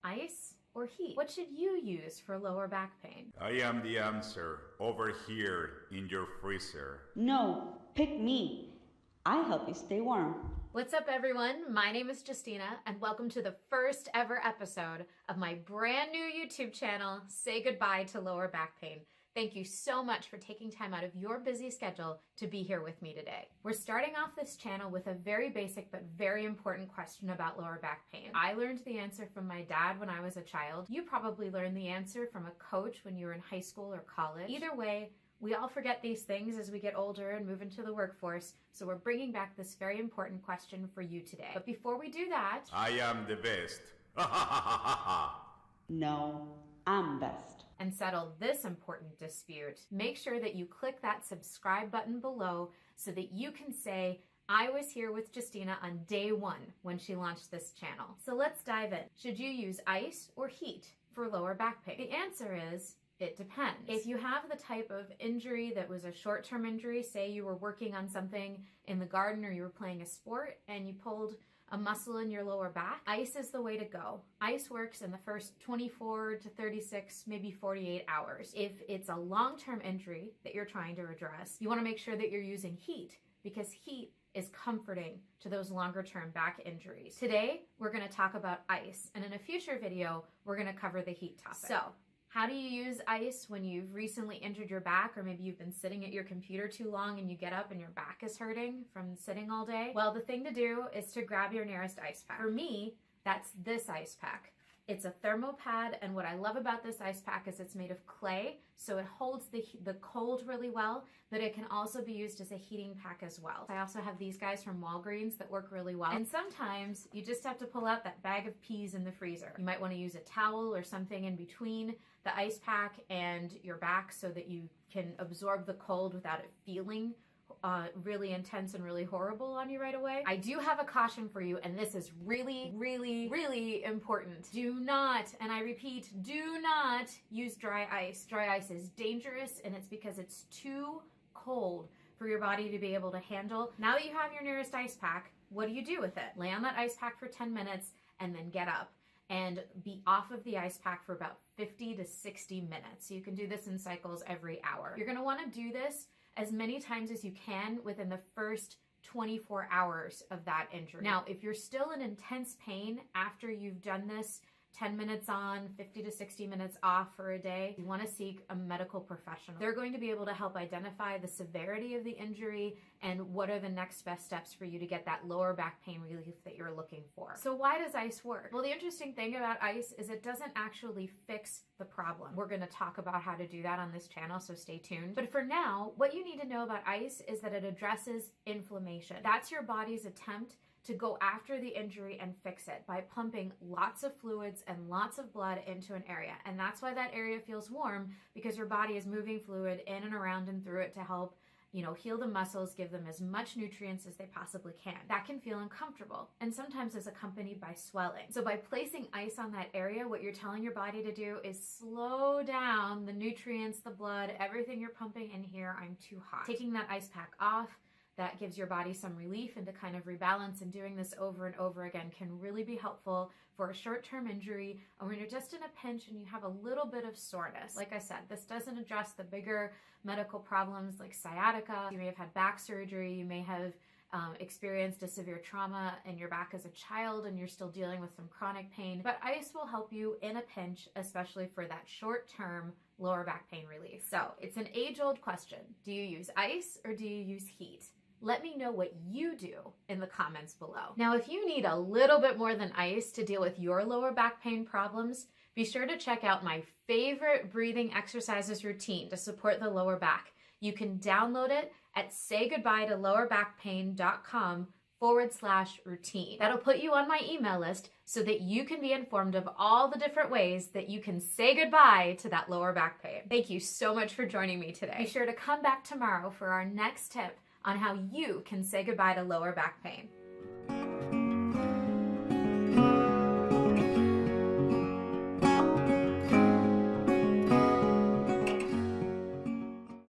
Ice or heat? What should you use for lower back pain? I am the answer over here in your freezer. No, pick me. I help you stay warm. What's up, everyone? My name is Justina, and welcome to the first ever episode of my brand new YouTube channel, Say Goodbye to Lower Back Pain. Thank you so much for taking time out of your busy schedule to be here with me today. We're starting off this channel with a very basic but very important question about lower back pain. I learned the answer from my dad when I was a child. You probably learned the answer from a coach when you were in high school or college. Either way, we all forget these things as we get older and move into the workforce, so we're bringing back this very important question for you today. But before we do that, I am the best. No, I'm best. And settle this important dispute, make sure that you click that subscribe button below so that you can say, I was here with Justina on day one when she launched this channel. So let's dive in. Should you use ice or heat for lower back pain? The answer is, it depends. If you have the type of injury that was a short-term injury, say you were working on something in the garden or you were playing a sport and you pulled a muscle in your lower back, ice is the way to go. Ice works in the first 24 to 36, maybe 48 hours. If it's a long-term injury that you're trying to address, you want to make sure that you're using heat because heat is comforting to those longer-term back injuries. Today, we're going to talk about ice, and in a future video, we're going to cover the heat topic. So, how do you use ice when you've recently injured your back, or maybe you've been sitting at your computer too long and you get up and your back is hurting from sitting all day? Well, the thing to do is to grab your nearest ice pack. For me, that's this ice pack. It's a thermopad, and what I love about this ice pack is it's made of clay, so it holds the cold really well, but it can also be used as a heating pack as well. I also have these guys from Walgreens that work really well. And sometimes you just have to pull out that bag of peas in the freezer. You might want to use a towel or something in between the ice pack and your back so that you can absorb the cold without it feeling really intense and really horrible on you right away. I do have a caution for you, and this is really, really, really important. Do not, and I repeat, do not use dry ice. Dry ice is dangerous, and it's because it's too cold for your body to be able to handle. Now that you have your nearest ice pack, what do you do with it? Lay on that ice pack for 10 minutes and then get up and be off of the ice pack for about 50 to 60 minutes. So you can do this in cycles every hour. You're gonna wanna do this as many times as you can within the first 24 hours of that injury. Now, if you're still in intense pain after you've done this 10 minutes on, 50 to 60 minutes off for a day, you want to seek a medical professional. They're going to be able to help identify the severity of the injury and what are the next best steps for you to get that lower back pain relief that you're looking for. So why does ice work? Well, the interesting thing about ice is it doesn't actually fix the problem. We're going to talk about how to do that on this channel, so stay tuned. But for now, what you need to know about ice is that it addresses inflammation. That's your body's attempt to go after the injury and fix it by pumping lots of fluids and lots of blood into an area. And that's why that area feels warm, because your body is moving fluid in and around and through it to help, heal the muscles, give them as much nutrients as they possibly can. That can feel uncomfortable and sometimes is accompanied by swelling. So by placing ice on that area, what you're telling your body to do is slow down the nutrients, the blood, everything you're pumping in here. I'm too hot. Taking that ice pack off, that gives your body some relief and to kind of rebalance, and doing this over and over again can really be helpful for a short-term injury or when you're just in a pinch and you have a little bit of soreness. Like I said, this doesn't address the bigger medical problems like sciatica. You may have had back surgery, you may have experienced a severe trauma in your back as a child and you're still dealing with some chronic pain, but ice will help you in a pinch, especially for that short-term lower back pain relief. So it's an age-old question. Do you use ice or do you use heat? Let me know what you do in the comments below. Now, if you need a little bit more than ice to deal with your lower back pain problems, be sure to check out my favorite breathing exercises routine to support the lower back. You can download it at saygoodbye-to-lowerbackpain.com/routine. That'll put you on my email list so that you can be informed of all the different ways that you can say goodbye to that lower back pain. Thank you so much for joining me today. Be sure to come back tomorrow for our next tip on how you can say goodbye to lower back pain.